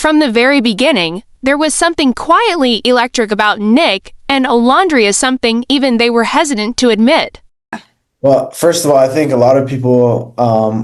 From the very beginning, there was something quietly electric about Nick and Olandria, something even they were hesitant to admit. Well, first of all, I think a lot of people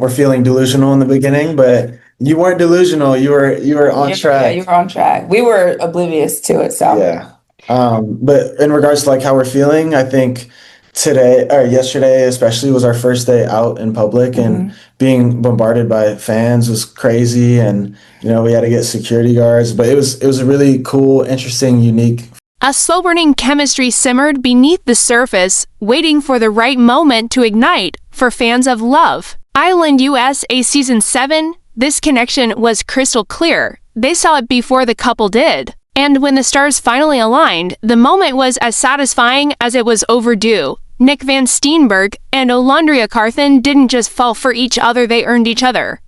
were feeling delusional in the beginning, but you weren't delusional. You were on Yeah, track. you were on track. We were oblivious to it, so. Yeah. But in regards to like how we're feeling, I think today or yesterday especially was our first day out in public, and being bombarded by fans was crazy, and we had to get security guards, but it was a really cool, interesting, unique. A slow-burning chemistry simmered beneath the surface, waiting for the right moment to ignite for fans of Love Island USA Season 7. This connection was crystal clear. They saw it before the couple did. And when the stars finally aligned, the moment was as satisfying as it was overdue. Nick Van Steenberg and Olandria Carthen didn't just fall for each other, they earned each other.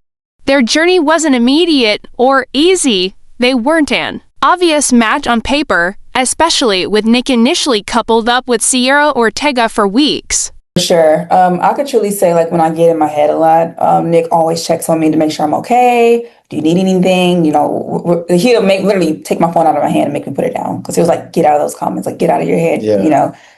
Their journey wasn't immediate or easy. They weren't an obvious match on paper, especially with Nick initially coupled up with Sierra Ortega for weeks. For sure. I could truly say, like, when I get in my head a lot, Nick always checks on me to make sure I'm okay. Do you need anything? He'll literally take my phone out of my hand and make me put it down, because he was like, get out of those comments, like, get out of your head,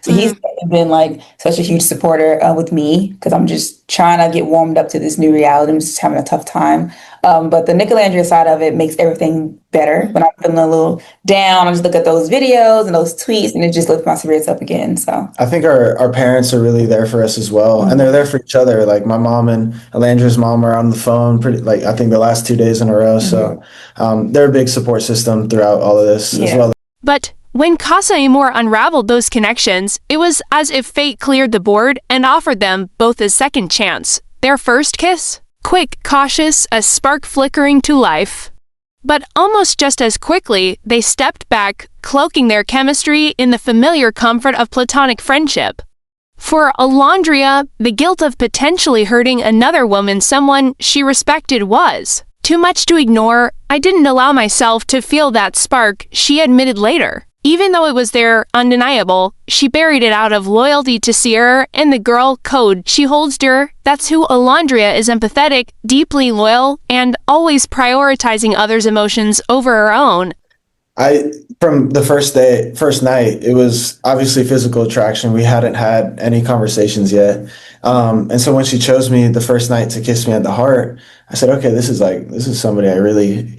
So he's been like such a huge supporter with me, because I'm just trying to get warmed up to this new reality. I'm just having a tough time. But the Nick Olandria side of it makes everything better. When I'm feeling a little down, I just look at those videos and those tweets, and it just lifts my spirits up again. So I think our parents are really there for us as well, and they're there for each other. Like my mom and Alandria's mom are on the phone I think the last 2 days in a row. So they're a big support system throughout all of this as well. But when Casa Amor unraveled those connections, it was as if fate cleared the board and offered them both a second chance. Their first kiss? Quick, cautious, a spark flickering to life. But almost just as quickly, they stepped back, cloaking their chemistry in the familiar comfort of platonic friendship. For Olandria, the guilt of potentially hurting another woman, someone she respected, was too much to ignore. I didn't allow myself to feel that spark, she admitted later. Even though it was there, undeniable, she buried it out of loyalty to Sierra and the girl code she holds dear. That's who Olandria is: empathetic, deeply loyal, and always prioritizing others' emotions over her own. From the first night, it was obviously physical attraction. We hadn't had any conversations yet. And so when she chose me the first night to kiss me at the heart, I said, okay, this is somebody I really,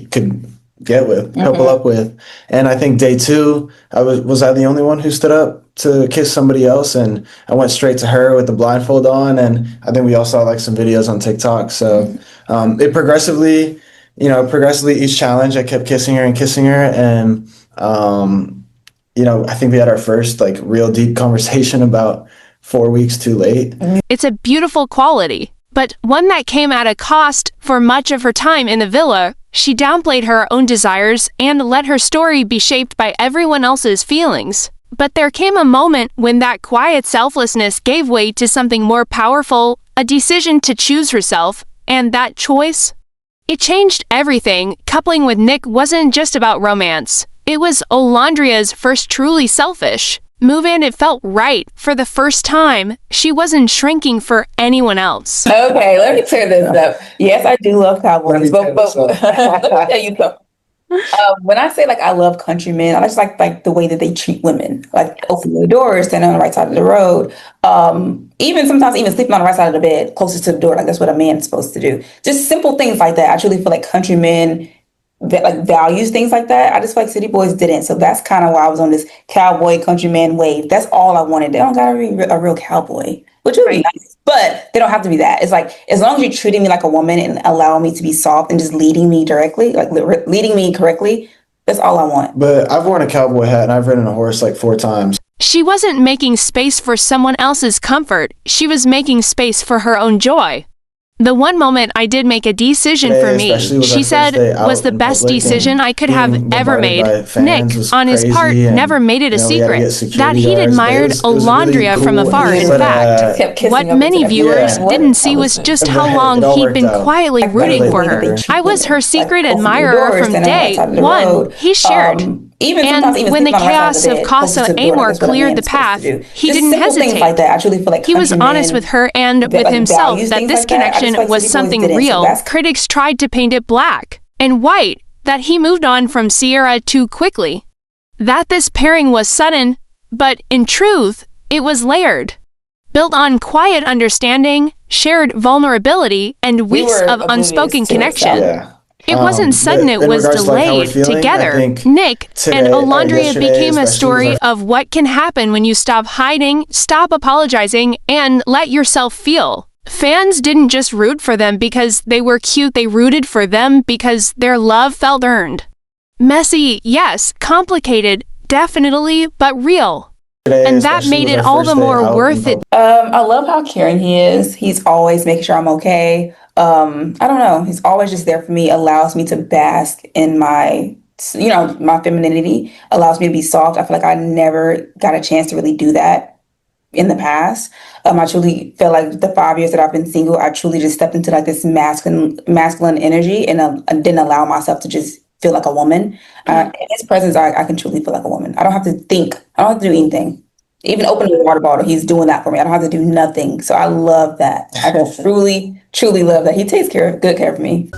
could get with, couple up with. And I think day 2, was I the only one who stood up to kiss somebody else? And I went straight to her with the blindfold on. And I think we all saw like some videos on TikTok. So it progressively, each challenge, I kept kissing her. And, I think we had our first like real deep conversation about 4 weeks too late. It's a beautiful quality, but one that came at a cost. For much of her time in the villa, she downplayed her own desires and let her story be shaped by everyone else's feelings. But there came a moment when that quiet selflessness gave way to something more powerful, a decision to choose herself, and that choice, it changed everything. Coupling with Nick wasn't just about romance. It was Olandria's first truly selfish move, and it felt right. For the first time, she wasn't shrinking for anyone else. Okay, let me clear this up. Yes, I do love cowboys, but let me tell you something. When I say like I love countrymen, I just like the way that they treat women, like opening the door, standing on the right side of the road, even sometimes even sleeping on the right side of the bed, closest to the door. Like that's what a man's supposed to do. Just simple things like that. I truly feel like countrymen that like values things like that. I just feel like city boys didn't. So that's kind of why I was on this cowboy countryman wave. That's all I wanted. They don't gotta be a real cowboy, which would be nice, but they don't have to be that. It's like, as long as you're treating me like a woman and allowing me to be soft and just leading me directly, like leading me correctly, that's all I want. But I've worn a cowboy hat and I've ridden a horse like 4 times. She wasn't making space for someone else's comfort. She was making space for her own joy. The one moment I did make a decision for me, she said, was the best decision I could have ever made. Nick, on his part, never made it a secret that he'd admired Olandria from afar. In fact, what many viewers didn't see was just how long he'd been quietly rooting for her. I was her secret admirer from day one, he shared. And when the chaos of Casa Amor cleared the path, he didn't hesitate. Like that. I truly feel like he was honest with her and with himself that this connection was something real. Critics tried to paint it black and white. that he moved on from Sierra too quickly. That this pairing was sudden, but in truth, it was layered. Built on quiet understanding, shared vulnerability, and weeks of unspoken connection. Yeah. It wasn't sudden, it was delayed together. Nick and Olandria became a story of what can happen when you stop hiding, stop apologizing, and let yourself feel. Fans didn't just root for them because they were cute, they rooted for them because their love felt earned. Messy, yes. Complicated, definitely, but real. And that made it all the more worth it. I love how caring he is. He's always making sure I'm okay. I don't know. He's always just there for me, allows me to bask in my, my femininity, allows me to be soft. I feel like I never got a chance to really do that in the past. I truly feel like the 5 years that I've been single, I truly just stepped into like this masculine energy and I didn't allow myself to just feel like a woman. In his presence, I can truly feel like a woman. I don't have to think. I don't have to do anything. Even opening a water bottle, he's doing that for me. I don't have to do nothing. So I love that. I truly, truly love that. He takes good care of me.